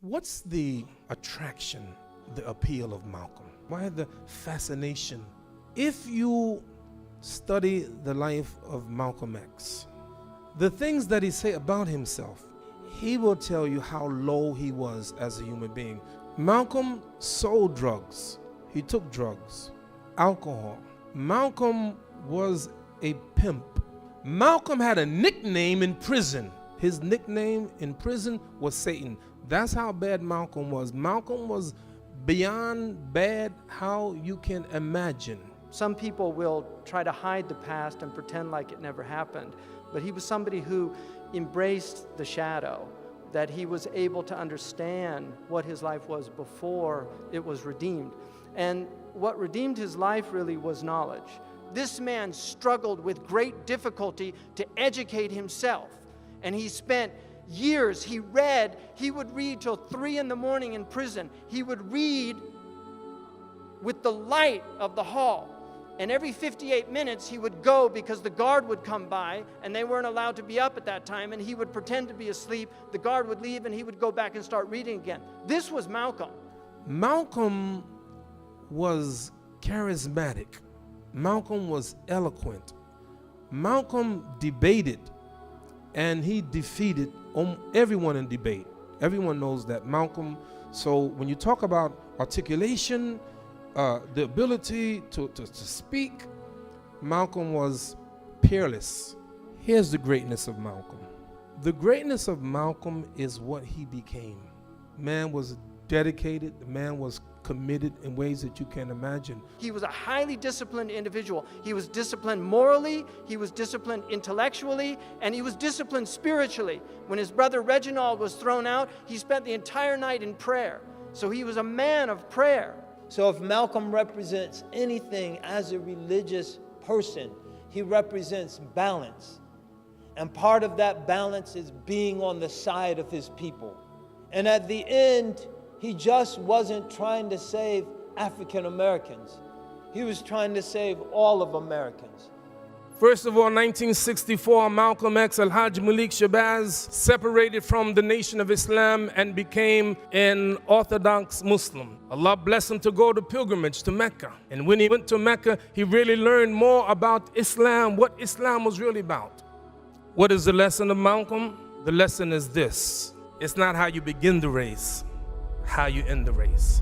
What's the attraction, the appeal of Malcolm? Why the fascination? If you study the life of Malcolm X, the things that he said about himself, he will tell you how low he was as a human being. Malcolm sold drugs. He took drugs, alcohol. Malcolm was a pimp. Malcolm had a nickname in prison. His nickname in prison was Satan. That's how bad Malcolm was. Malcolm was beyond bad how you can imagine. Some people will try to hide the past and pretend like it never happened, but he was somebody who embraced the shadow, that he was able to understand what his life was before it was redeemed. And what redeemed his life really was knowledge. This man struggled with great difficulty to educate himself, and he spent years, he would read till 3 in the morning in prison. He would read with the light of the hall. And every 58 minutes he would go because the guard would come by and they weren't allowed to be up at that time, and he would pretend to be asleep. The guard would leave and he would go back and start reading again. This was Malcolm. Malcolm was charismatic. Malcolm was eloquent. Malcolm debated, and he defeated everyone in debate. Everyone knows that. Malcolm, so when you talk about articulation, the ability to speak, Malcolm was peerless. Here's the greatness of Malcolm. The greatness of Malcolm is what he became. Man was dedicated. The man was committed in ways that you can't imagine. He was a highly disciplined individual. He was disciplined morally, he was disciplined intellectually, and he was disciplined spiritually. When his brother Reginald was thrown out, he spent the entire night in prayer. So he was a man of prayer. So if Malcolm represents anything as a religious person, he represents balance. And part of that balance is being on the side of his people. And at the end, he just wasn't trying to save African Americans. He was trying to save all of Americans. First of all, 1964, Malcolm X, Al-Hajj Malik Shabazz separated from the Nation of Islam and became an Orthodox Muslim. Allah blessed him to go to pilgrimage to Mecca. And when he went to Mecca, he really learned more about Islam, what Islam was really about. What is the lesson of Malcolm? The lesson is this: it's not how you begin the race, how you end the race.